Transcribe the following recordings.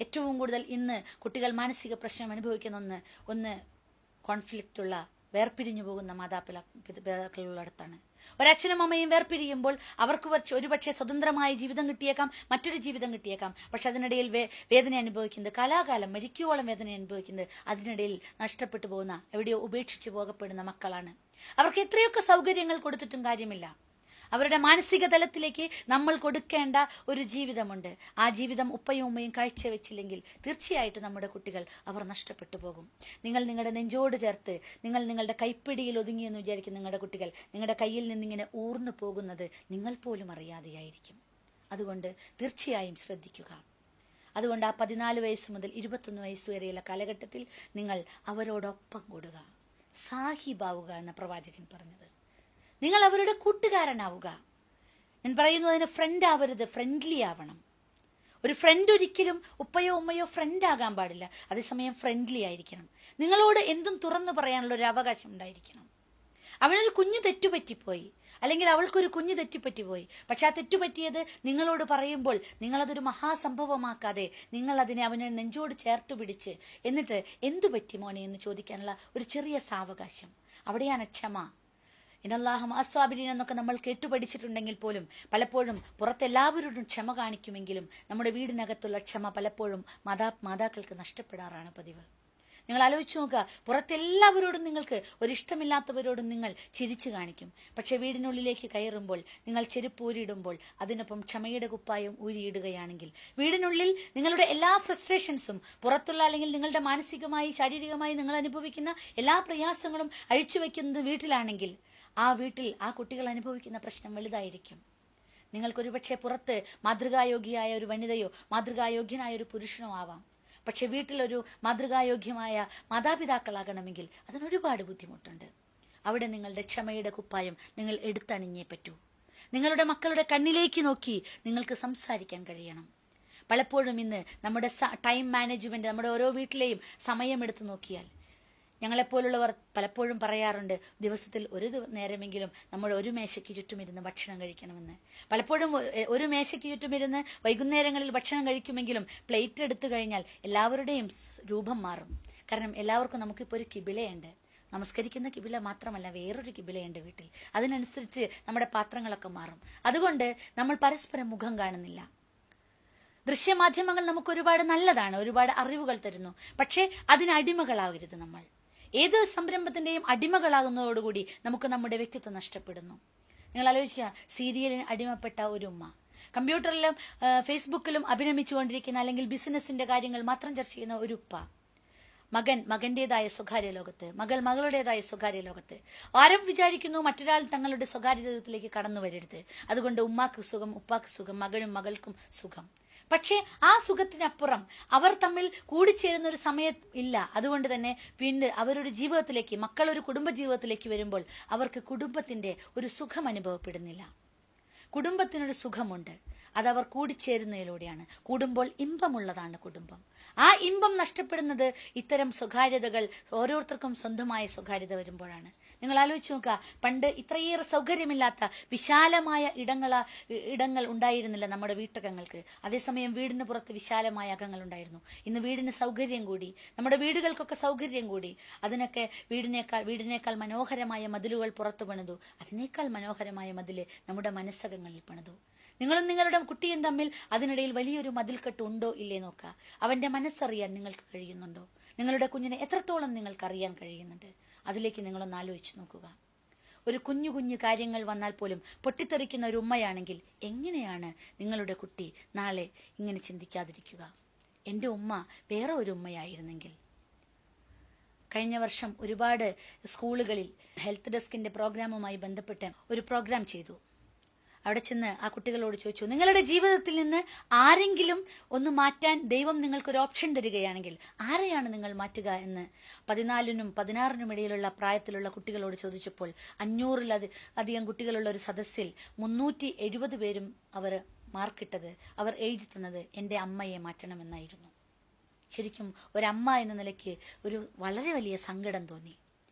ഏറ്റവും കൂടുതൽ ഇന്ന് കുട്ടികൾ മാനസിക പ്രശ്നം അനുഭവിക്കുന്ന ഒന്ന് കോൺഫ്ലിക്റ്റ് ഉള്ള വേർപിരിഞ്ഞു പോകുന്ന മാതാപിതാക്കളുള്ളിടത്താണ്. ഒരച്ഛനും അമ്മയും വേർപിരിയുമ്പോൾ അവർക്ക് ഒരുപക്ഷെ സ്വതന്ത്രമായ ജീവിതം കിട്ടിയേക്കാം, മറ്റൊരു ജീവിതം കിട്ടിയേക്കാം. പക്ഷെ അതിനിടയിൽ വേദന അനുഭവിക്കുന്നത്, കാലാകാലം മരിക്കുവോളം വേദന അനുഭവിക്കുന്നത് അതിനിടയിൽ നഷ്ടപ്പെട്ടു പോകുന്ന, എവിടെയോ ഉപേക്ഷിച്ചു പോകപ്പെടുന്ന മക്കളാണ്. അവർക്ക് എത്രയൊക്കെ സൗകര്യങ്ങൾ കൊടുത്തിട്ടും കാര്യമില്ല. അവരുടെ മാനസിക തലത്തിലേക്ക് നമ്മൾ കൊടുക്കേണ്ട ഒരു ജീവിതമുണ്ട്. ആ ജീവിതം ഉപ്പയും ഉമ്മയും കാഴ്ചവെച്ചില്ലെങ്കിൽ തീർച്ചയായിട്ടും നമ്മുടെ കുട്ടികൾ അവർ നഷ്ടപ്പെട്ടു പോകും. നിങ്ങൾ നിങ്ങളുടെ നെഞ്ചോട് ചേർത്ത്, നിങ്ങൾ നിങ്ങളുടെ കൈപ്പിടിയിൽ ഒതുങ്ങിയെന്ന് വിചാരിക്കും നിങ്ങളുടെ കുട്ടികൾ നിങ്ങളുടെ കയ്യിൽ നിന്നിങ്ങനെ ഊർന്നു പോകുന്നത് നിങ്ങൾ പോലും അറിയാതെയായിരിക്കും. അതുകൊണ്ട് തീർച്ചയായും ശ്രദ്ധിക്കുക. അതുകൊണ്ട് ആ 14 വയസ്സ് മുതൽ 21 വയസ്സ് വരെയുള്ള കാലഘട്ടത്തിൽ നിങ്ങൾ അവരോടൊപ്പം കൂടുക, സാഹിബാവുക എന്ന പ്രവാചകൻ പറഞ്ഞത്. നിങ്ങൾ അവരുടെ കൂട്ടുകാരനാവുക. ഞാൻ പറയുന്നു, അതിന് ഫ്രണ്ട് ആവരുത്, ഫ്രണ്ട്ലി ആവണം. ഒരു ഫ്രണ്ട് ഒരിക്കലും ഉപ്പയോ ഉമ്മയോ ഫ്രണ്ട് ആകാൻ പാടില്ല. അതേസമയം ഫ്രണ്ട്ലി ആയിരിക്കണം. നിങ്ങളോട് എന്തും തുറന്നു പറയാനുള്ള ഒരു അവകാശം ഉണ്ടായിരിക്കണം. അവനൊരു കുഞ്ഞു തെറ്റുപറ്റിപ്പോയി, അല്ലെങ്കിൽ അവൾക്കൊരു കുഞ്ഞു തെറ്റുപറ്റിപ്പോയി. പക്ഷെ ആ തെറ്റുപറ്റിയത് നിങ്ങളോട് പറയുമ്പോൾ നിങ്ങളതൊരു മഹാസംഭവമാക്കാതെ നിങ്ങൾ അവനെ നെഞ്ചോട് ചേർത്ത് പിടിച്ച് എന്നിട്ട് എന്തു പറ്റി മോനെ എന്ന് ചോദിക്കാനുള്ള ഒരു ചെറിയ സാവകാശം. അവിടെയാണ് ക്ഷമ. ഇന്നല്ലാഹു മഅസ്സാബിരീൻ എന്നൊക്കെ നമ്മൾ കേട്ടുപഠിച്ചിട്ടുണ്ടെങ്കിൽ പോലും പലപ്പോഴും പുറത്തെല്ലാവരോടും ക്ഷമ കാണിക്കുമെങ്കിലും നമ്മുടെ വീടിനകത്തുള്ള ക്ഷമ പലപ്പോഴും മാതാക്കൾക്ക് നഷ്ടപ്പെടാറാണ് പതിവ്. നിങ്ങൾ ആലോചിച്ചു നോക്കുക, പുറത്തെല്ലാവരോടും നിങ്ങൾക്ക് ഒരിഷ്ടമില്ലാത്തവരോടും നിങ്ങൾ ചിരിച്ചു കാണിക്കും. പക്ഷെ വീടിനുള്ളിലേക്ക് കയറുമ്പോൾ നിങ്ങൾ ചെരുപ്പ് ഊരിയിടുമ്പോൾ അതിനൊപ്പം ക്ഷമയുടെ കുപ്പായം ഊരിയിടുകയാണെങ്കിൽ വീടിനുള്ളിൽ നിങ്ങളുടെ എല്ലാ ഫ്രസ്ട്രേഷൻസും പുറത്തുള്ള, അല്ലെങ്കിൽ നിങ്ങളുടെ മാനസികമായി ശാരീരികമായി നിങ്ങൾ അനുഭവിക്കുന്ന എല്ലാ പ്രയാസങ്ങളും അഴിച്ചു വയ്ക്കുന്നത് വീട്ടിലാണെങ്കിൽ ആ വീട്ടിൽ ആ കുട്ടികൾ അനുഭവിക്കുന്ന പ്രശ്നം വലുതായിരിക്കും. നിങ്ങൾക്കൊരുപക്ഷെ പുറത്ത് മാതൃകായോഗ്യയായ ഒരു വനിതയോ മാതൃകായോഗ്യനായ ഒരു പുരുഷനോ ആവാം. പക്ഷെ വീട്ടിലൊരു മാതൃകായോഗ്യമായ മാതാപിതാക്കളാകണമെങ്കിൽ അതിനൊരുപാട് ബുദ്ധിമുട്ടുണ്ട്. അവിടെ നിങ്ങളുടെ ക്ഷമയുടെ കുപ്പായം നിങ്ങൾ എടുത്തണിഞ്ഞേ പറ്റൂ. നിങ്ങളുടെ മക്കളുടെ കണ്ണിലേക്ക് നോക്കി നിങ്ങൾക്ക് സംസാരിക്കാൻ കഴിയണം. പലപ്പോഴും ഇന്ന് നമ്മുടെ ടൈം മാനേജ്മെന്റ്, നമ്മുടെ ഓരോ വീട്ടിലെയും സമയമെടുത്ത് നോക്കിയാൽ, ഞങ്ങളെപ്പോലുള്ളവർ പലപ്പോഴും പറയാറുണ്ട്, ദിവസത്തിൽ ഒരു നേരമെങ്കിലും നമ്മൾ ഒരു മേശയ്ക്ക് ചുറ്റുമിരുന്ന് ഭക്ഷണം കഴിക്കണമെന്ന്. പലപ്പോഴും ഒരു മേശയ്ക്ക് ചുറ്റുമിരുന്ന് വൈകുന്നേരങ്ങളിൽ ഭക്ഷണം കഴിക്കുമെങ്കിലും പ്ലേറ്റ് എടുത്തു കഴിഞ്ഞാൽ എല്ലാവരുടെയും രൂപം മാറും. കാരണം എല്ലാവർക്കും നമുക്കിപ്പോൾ ഒരു കിബിലയുണ്ട്. നമസ്കരിക്കുന്ന കിബില മാത്രമല്ല, വേറൊരു കിബിലയുണ്ട് വീട്ടിൽ. അതിനനുസരിച്ച് നമ്മുടെ പാത്രങ്ങളൊക്കെ മാറും. അതുകൊണ്ട് നമ്മൾ പരസ്പരം മുഖം കാണുന്നില്ല. ദൃശ്യമാധ്യമങ്ങൾ നമുക്ക് ഒരുപാട് നല്ലതാണ്, ഒരുപാട് അറിവുകൾ തരുന്നു. പക്ഷേ അതിനടിമകളാവരുത്. നമ്മൾ ഏത് സംരംഭത്തിന്റെയും അടിമകളാകുന്നതോടുകൂടി നമുക്ക് നമ്മുടെ വ്യക്തിത്വം നഷ്ടപ്പെടുന്നു. നിങ്ങൾ ആലോചിക്കുക, സീരിയലിന് അടിമപ്പെട്ട ഒരു ഉമ്മ, കമ്പ്യൂട്ടറിലും ഫേസ്ബുക്കിലും അഭിനമിച്ചുകൊണ്ടിരിക്കുന്ന, അല്ലെങ്കിൽ ബിസിനസിന്റെ കാര്യങ്ങൾ മാത്രം ചർച്ച ചെയ്യുന്ന ഒരു ഉപ്പ, മകന്റേതായ സ്വകാര്യ ലോകത്ത്, മകളുടേതായ സ്വകാര്യ ലോകത്ത്. ആരും വിചാരിക്കുന്നു മറ്റൊരാൾ തങ്ങളുടെ സ്വകാര്യ ജീവിതത്തിലേക്ക് കടന്നു വരരുത്. അതുകൊണ്ട് ഉമ്മാക്ക് സുഖം, ഉപ്പാക്ക് സുഖം, മകനും മകൾക്കും സുഖം. പക്ഷേ ആ സുഖത്തിനപ്പുറം അവർ തമ്മിൽ കൂടിച്ചേരുന്ന ഒരു സമയം ഇല്ല. അതുകൊണ്ട് തന്നെ പിന്നെ അവരുടെ ജീവിതത്തിലേക്ക്, മക്കളൊരു കുടുംബ ജീവിതത്തിലേക്ക് വരുമ്പോൾ അവർക്ക് കുടുംബത്തിന്റെ ഒരു സുഖം അനുഭവപ്പെടുന്നില്ല. കുടുംബത്തിനൊരു സുഖമുണ്ട്, അതവർ കൂടിച്ചേരുന്നതിലൂടെയാണ്. കൂടുമ്പോൾ ഇമ്പമുള്ളതാണ് കുടുംബം. ആ ഇമ്പം നഷ്ടപ്പെടുന്നത് ഇത്തരം സ്വകാര്യതകൾ, ഓരോരുത്തർക്കും സ്വന്തമായ സ്വകാര്യത വരുമ്പോഴാണ്. നിങ്ങൾ ആലോചിച്ച് നോക്കുക, പണ്ട് ഇത്രയേറെ സൗകര്യമില്ലാത്ത വിശാലമായ ഇടങ്ങൾ ഉണ്ടായിരുന്നില്ല നമ്മുടെ വീട്ടകങ്ങൾക്ക്. അതേസമയം വീടിന് പുറത്ത് വിശാലമായ അകങ്ങൾ ഉണ്ടായിരുന്നു. ഇന്ന് വീടിന് സൗകര്യം കൂടി, നമ്മുടെ വീടുകൾക്കൊക്കെ സൗകര്യം കൂടി. അതിനൊക്കെ വീടിനേക്കാൾ മനോഹരമായ മതിലുകൾ പുറത്തു പണിതു. അതിനേക്കാൾ മനോഹരമായ മതില് നമ്മുടെ മനസ്സകങ്ങളിൽ പണിതു. നിങ്ങളും നിങ്ങളുടെ കുട്ടിയും തമ്മിൽ അതിനിടയിൽ വലിയൊരു മതിൽക്കെട്ട് ഉണ്ടോ ഇല്ലേ നോക്കുക. അവന്റെ മനസ്സറിയാൻ നിങ്ങൾക്ക് കഴിയുന്നുണ്ടോ? നിങ്ങളുടെ കുഞ്ഞിനെ എത്രത്തോളം നിങ്ങൾക്ക് അറിയാൻ കഴിയുന്നുണ്ട്? അതിലേക്ക് നിങ്ങളൊന്ന് ആലോചിച്ച് നോക്കുക. ഒരു കുഞ്ഞു കുഞ്ഞു കാര്യങ്ങൾ വന്നാൽ പോലും പൊട്ടിത്തെറിക്കുന്ന ഒരു ഉമ്മയാണെങ്കിൽ എങ്ങനെയാണ് നിങ്ങളുടെ കുട്ടി നാളെ ഇങ്ങനെ ചിന്തിക്കാതിരിക്കുക? എന്റെ ഉമ്മ വേറെ ഒരു ഉമ്മയായിരുന്നെങ്കിൽ. കഴിഞ്ഞ വർഷം ഒരുപാട് സ്കൂളുകളിൽ ഹെൽത്ത് ഡെസ്കിന്റെ പ്രോഗ്രാമുമായി ബന്ധപ്പെട്ട് ഒരു പ്രോഗ്രാം ചെയ്തു. അവിടെ ചെന്ന് ആ കുട്ടികളോട് ചോദിച്ചു, നിങ്ങളുടെ ജീവിതത്തിൽ നിന്ന് ആരെങ്കിലും ഒന്ന് മാറ്റാൻ ദൈവം നിങ്ങൾക്കൊരു ഓപ്ഷൻ തരികയാണെങ്കിൽ ആരെയാണ് നിങ്ങൾ മാറ്റുക എന്ന് 14-നും 16-നും ഇടയിലുള്ള പ്രായത്തിലുള്ള കുട്ടികളോട് ചോദിച്ചപ്പോൾ 500-ലധികം കുട്ടികളുള്ള ഒരു സദസ്സിൽ 370 പേരും അവർ മാർക്കിട്ടത്, അവർ എഴുതി തന്നത് എന്റെ അമ്മയെ മാറ്റണമെന്നായിരുന്നു. ശരിക്കും ഒരമ്മ എന്ന നിലയ്ക്ക് ഒരു വളരെ വലിയ സങ്കടം തോന്നി.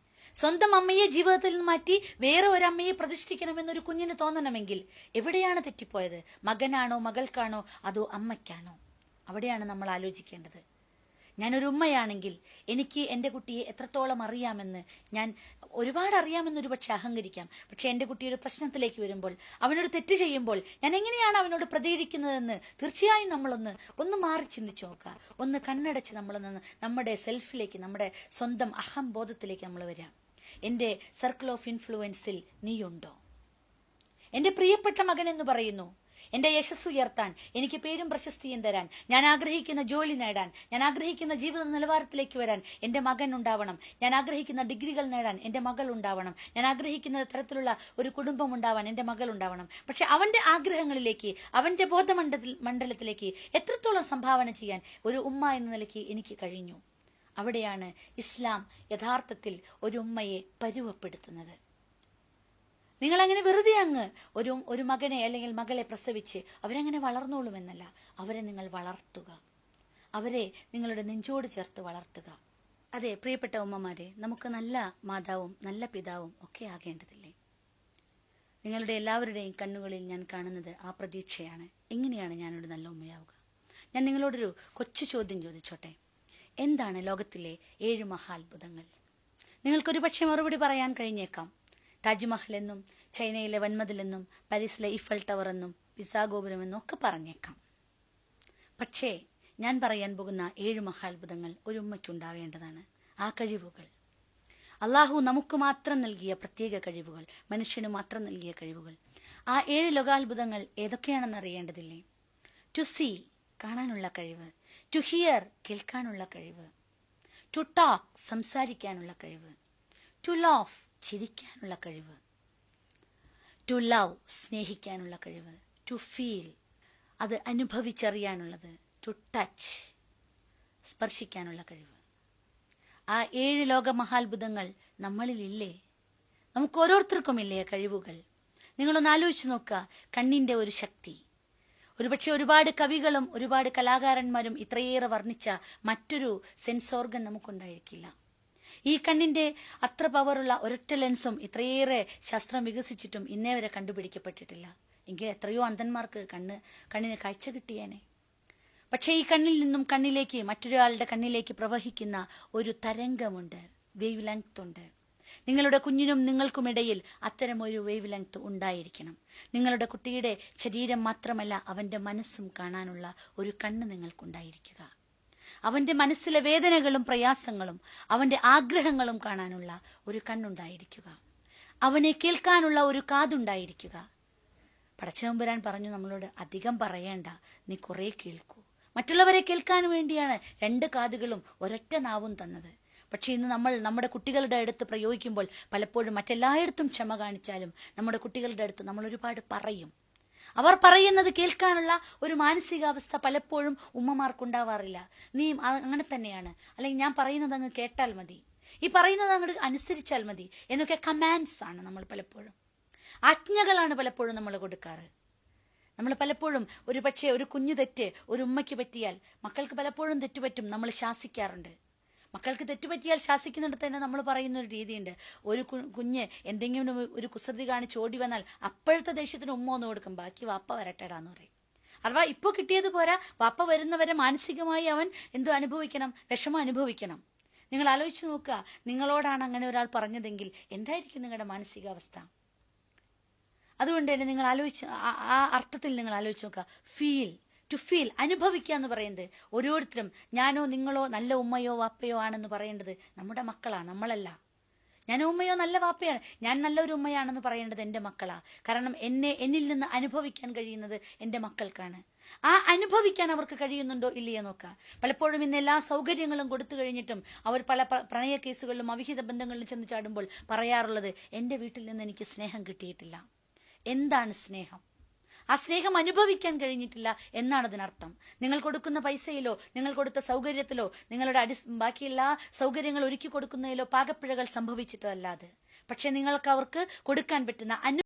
സ്വന്തം അമ്മയെ ജീവിതത്തിൽ നിന്ന് മാറ്റി വേറെ ഒരമ്മയെ പ്രതിഷ്ഠിക്കണമെന്നൊരു കുഞ്ഞിന് തോന്നണമെങ്കിൽ എവിടെയാണ് തെറ്റിപ്പോയത്? മകനാണോ, മകൾക്കാണോ, അതോ അമ്മയ്ക്കാണോ? അവിടെയാണ് നമ്മൾ ആലോചിക്കേണ്ടത്. ഞാനൊരു ഉമ്മയാണെങ്കിൽ എനിക്ക് എൻ്റെ കുട്ടിയെ എത്രത്തോളം അറിയാമെന്ന്, ഞാൻ ഒരുപാട് അറിയാമെന്നൊരു പക്ഷെ അഹങ്കരിക്കാം. പക്ഷെ എൻ്റെ കുട്ടി ഒരു പ്രശ്നത്തിലേക്ക് വരുമ്പോൾ, അവനൊരു തെറ്റ് ചെയ്യുമ്പോൾ ഞാൻ എങ്ങനെയാണ് അവനോട് പ്രതികരിക്കുന്നതെന്ന് തീർച്ചയായും ഒന്ന് മാറി ചിന്തിച്ചു നോക്കുക. ഒന്ന് കണ്ണടച്ച് നമ്മുടെ സെൽഫിലേക്ക്, നമ്മുടെ സ്വന്തം അഹംബോധത്തിലേക്ക് നമ്മൾ വരാം. എൻ്റെ സർക്കിൾ ഓഫ് ഇൻഫ്ലുവൻസിൽ നീയുണ്ടോ? എൻ്റെ പ്രിയപ്പെട്ട മകൻ എന്ന് പറയുന്നു, എന്റെ യശസ് ഉയർത്താൻ, എനിക്ക് പേരും പ്രശസ്തിയും തരാൻ, ഞാൻ ആഗ്രഹിക്കുന്ന ജോലി നേടാൻ, ഞാൻ ആഗ്രഹിക്കുന്ന ജീവിത നിലവാരത്തിലേക്ക് വരാൻ എന്റെ മകൻ ഉണ്ടാവണം. ഞാൻ ആഗ്രഹിക്കുന്ന ഡിഗ്രികൾ നേടാൻ എന്റെ മകൾ ഉണ്ടാവണം. ഞാൻ ആഗ്രഹിക്കുന്ന തരത്തിലുള്ള ഒരു കുടുംബം ഉണ്ടാവാൻ എന്റെ മകൾ ഉണ്ടാവണം. പക്ഷെ അവന്റെ ആഗ്രഹങ്ങളിലേക്ക്, അവന്റെ ബോധമണ്ഡലത്തിലേക്ക് എത്രത്തോളം സംഭാവന ചെയ്യാൻ ഒരു ഉമ്മ എന്ന നിലയ്ക്ക് എനിക്ക് കഴിഞ്ഞു? അവിടെയാണ് ഇസ്ലാം യഥാർത്ഥത്തിൽ ഒരു ഉമ്മയെ പരുവപ്പെടുത്തുന്നത്. നിങ്ങളങ്ങനെ വെറുതെ അങ്ങ് ഒരു മകനെ അല്ലെങ്കിൽ മകളെ പ്രസവിച്ച് അവരങ്ങനെ വളർന്നോളുമെന്നല്ല, അവരെ നിങ്ങൾ വളർത്തുക, അവരെ നിങ്ങളുടെ നെഞ്ചോട് ചേർത്ത് വളർത്തുക. അതെ പ്രിയപ്പെട്ട ഉമ്മമാരെ, നമുക്ക് നല്ല മാതാവും നല്ല പിതാവും ഒക്കെ ആകേണ്ടതില്ലേ? നിങ്ങളുടെ എല്ലാവരുടെയും കണ്ണുകളിൽ ഞാൻ കാണുന്നത് ആ പ്രതീക്ഷയാണ്. എങ്ങനെയാണ് ഞാനൊരു നല്ല ഉമ്മയാവുക? ഞാൻ നിങ്ങളോടൊരു കൊച്ചു ചോദ്യം ചോദിച്ചോട്ടെ. എന്താണ് ലോകത്തിലെ 7 മഹാത്ഭുതങ്ങൾ? നിങ്ങൾക്കൊരു പക്ഷേ മറുപടി പറയാൻ കഴിഞ്ഞേക്കാം. താജ്മഹൽ എന്നും, ചൈനയിലെ വൻമതിലെന്നും, പാരീസിലെ ഈഫൽ ടവർ എന്നും, പിസാ ഗോപുരം എന്നും ഒക്കെ പറഞ്ഞേക്കാം. പക്ഷേ ഞാൻ പറയാൻ പോകുന്ന 7 മഹാത്ഭുതങ്ങൾ ഒരു ഉമ്മയ്ക്കുണ്ടാകേണ്ടതാണ്. ആ കഴിവുകൾ അള്ളാഹു നമുക്ക് മാത്രം നൽകിയ പ്രത്യേക കഴിവുകൾ, മനുഷ്യന് മാത്രം നൽകിയ കഴിവുകൾ. ആ 7 ലോകാത്ഭുതങ്ങൾ ഏതൊക്കെയാണെന്ന് അറിയേണ്ടതില്ലേ? ടു സീ, കാണാനുള്ള കഴിവ്. ടു ഹിയർ, കേൾക്കാനുള്ള കഴിവ്. ടു ടോക്ക്, സംസാരിക്കാനുള്ള കഴിവ്. ടു ലാഫ്, ചിരിക്കാനുള്ള കഴിവ്. ടു ലവ്, സ്നേഹിക്കാനുള്ള കഴിവ്. ടു ഫീൽ, അത് അനുഭവിച്ചറിയാനുള്ളത്. ടു ടച്ച്, സ്പർശിക്കാനുള്ള കഴിവ്. ആ 7 ലോക മഹാത്ഭുതങ്ങൾ നമ്മളിലില്ലേ? നമുക്ക് ഓരോരുത്തർക്കും ഇല്ലേ കഴിവുകൾ? നിങ്ങളൊന്ന് ആലോചിച്ച് നോക്കുക. കണ്ണിന്റെ ഒരു ശക്തി, ഒരുപക്ഷെ ഒരുപാട് കവികളും ഒരുപാട് കലാകാരന്മാരും ഇത്രയേറെ വർണ്ണിച്ച മറ്റൊരു സെൻസ് ഓർഗൻ നമുക്കുണ്ടായിരിക്കില്ല. ഈ കണ്ണിന്റെ അത്ര പവറുള്ള ഒരൊറ്റ ലെൻസും ഇത്രയേറെ ശാസ്ത്രം വികസിച്ചിട്ടും ഇന്നേ വരെ കണ്ടുപിടിക്കപ്പെട്ടിട്ടില്ല. എങ്കിൽ എത്രയോ അന്ധന്മാർക്ക് കണ്ണിന് കാഴ്ച കിട്ടിയേനെ. പക്ഷേ ഈ കണ്ണിൽ നിന്നും കണ്ണിലേക്ക്, മറ്റൊരാളുടെ കണ്ണിലേക്ക് പ്രവഹിക്കുന്ന ഒരു തരംഗമുണ്ട്, വേവ് ലെങ്ത് ഉണ്ട്. നിങ്ങളുടെ കുഞ്ഞിനും നിങ്ങൾക്കുമിടയിൽ അത്തരം ഒരു വേവ് ലെങ്ത് ഉണ്ടായിരിക്കണം. നിങ്ങളുടെ കുട്ടിയുടെ ശരീരം മാത്രമല്ല, അവന്റെ മനസ്സും കാണാനുള്ള ഒരു കണ്ണ് നിങ്ങൾക്കുണ്ടായിരിക്കുക. അവന്റെ മനസ്സിലെ വേദനകളും പ്രയാസങ്ങളും അവന്റെ ആഗ്രഹങ്ങളും കാണാനുള്ള ഒരു കണ്ണുണ്ടായിരിക്കുക. അവനെ കേൾക്കാനുള്ള ഒരു കാതുണ്ടായിരിക്കുക. പടച്ചതമ്പുരാൻ പറഞ്ഞു നമ്മളോട്, അധികം പറയേണ്ട, നീ കുറെ കേൾക്കൂ. മറ്റുള്ളവരെ കേൾക്കാൻ വേണ്ടിയാണ് 2 കാതുകളും ഒരൊറ്റ നാവും തന്നത്. പക്ഷെ ഇന്ന് നമ്മൾ നമ്മുടെ കുട്ടികളുടെ അടുത്ത് പ്രയോഗിക്കുമ്പോൾ പലപ്പോഴും മറ്റെല്ലായിടത്തും ക്ഷമ കാണിച്ചാലും നമ്മുടെ കുട്ടികളുടെ അടുത്ത് നമ്മൾ ഒരുപാട് പറയും. അവർ പറയുന്നത് കേൾക്കാനുള്ള ഒരു മാനസികാവസ്ഥ പലപ്പോഴും ഉമ്മമാർക്കുണ്ടാവാറില്ല. നീ അങ്ങനെ തന്നെയാണ്, അല്ലെങ്കിൽ ഞാൻ പറയുന്നത് അങ്ങ് കേട്ടാൽ മതി, ഈ പറയുന്നത് അങ്ങോട്ട് അനുസരിച്ചാൽ മതി എന്നൊക്കെ കമാൻഡ്സ് ആണ് നമ്മൾ പലപ്പോഴും, ആജ്ഞകളാണ് പലപ്പോഴും നമ്മൾ കൊടുക്കാറ്. നമ്മൾ പലപ്പോഴും ഒരു കുഞ്ഞു തെറ്റ് ഒരു ഉമ്മയ്ക്ക് പറ്റിയാൽ, മക്കൾക്ക് പലപ്പോഴും തെറ്റുപറ്റും, നമ്മൾ ശാസിക്കാറുണ്ട്. മക്കൾക്ക് തെറ്റുപറ്റിയാൽ ശാസിക്കുന്നിടത്ത് തന്നെ നമ്മൾ പറയുന്ന ഒരു രീതിയുണ്ട്. ഒരു കുഞ്ഞ് എന്തെങ്കിലും ഒരു കുസൃതി കാണിച്ച് ഓടി വന്നാൽ അപ്പോഴത്തെ ദേഷ്യത്തിന് ഉമ്മ ഒന്ന് കൊടുക്കും, ബാക്കി വാപ്പ വരട്ടെടാന്ന് പറയും. അഥവാ ഇപ്പൊ കിട്ടിയത് പോരാ, വാപ്പ വരുന്നവരെ മാനസികമായി അവൻ എന്തോ അനുഭവിക്കണം, വിഷമം അനുഭവിക്കണം. നിങ്ങൾ ആലോചിച്ച് നോക്കുക, നിങ്ങളോടാണ് അങ്ങനെ ഒരാൾ പറഞ്ഞതെങ്കിൽ എന്തായിരിക്കും നിങ്ങളുടെ മാനസികാവസ്ഥ? അതുകൊണ്ട് തന്നെ നിങ്ങൾ ആ അർത്ഥത്തിൽ നിങ്ങൾ ആലോചിച്ച് നോക്കുക. ടു ഫീൽ, അനുഭവിക്കുക എന്ന് പറയുന്നത് ഓരോരുത്തരും, ഞാനോ നിങ്ങളോ നല്ല ഉമ്മയോ വാപ്പയോ ആണെന്ന് പറയേണ്ടത് നമ്മുടെ മക്കളാണ്, നമ്മളല്ല. ഞാനോ ഉമ്മയോ നല്ല വാപ്പയാണ്, ഞാൻ നല്ലൊരു ഉമ്മയാണെന്ന് പറയേണ്ടത് എൻ്റെ മക്കളാ. കാരണം എന്നിൽ നിന്ന് അനുഭവിക്കാൻ കഴിയുന്നത് എൻ്റെ മക്കൾക്കാണ്. ആ അനുഭവിക്കാൻ അവർക്ക് കഴിയുന്നുണ്ടോ ഇല്ലയോ നോക്കുക. പലപ്പോഴും ഇന്ന് എല്ലാ സൗകര്യങ്ങളും കൊടുത്തു കഴിഞ്ഞിട്ടും അവർ പല പ്രണയ കേസുകളിലും അവിഹിത ബന്ധങ്ങളിലും ചെന്ന് ചാടുമ്പോൾ പറയാറുള്ളത്, എൻ്റെ വീട്ടിൽ നിന്ന് എനിക്ക് സ്നേഹം കിട്ടിയിട്ടില്ല. എന്താണ് സ്നേഹം? ആ സ്നേഹം അനുഭവിക്കാൻ കഴിഞ്ഞിട്ടില്ല എന്നാണ് അതിനർത്ഥം. നിങ്ങൾ കൊടുക്കുന്ന പൈസയിലോ, നിങ്ങൾ കൊടുത്ത സൗകര്യത്തിലോ, നിങ്ങളുടെ ബാക്കി എല്ലാ സൗകര്യങ്ങൾ ഒരുക്കി കൊടുക്കുന്നതിലോ പാകപ്പിഴകൾ സംഭവിച്ചിട്ടല്ലാതെ, പക്ഷെ നിങ്ങൾക്ക് അവർക്ക് കൊടുക്കാൻ പറ്റുന്ന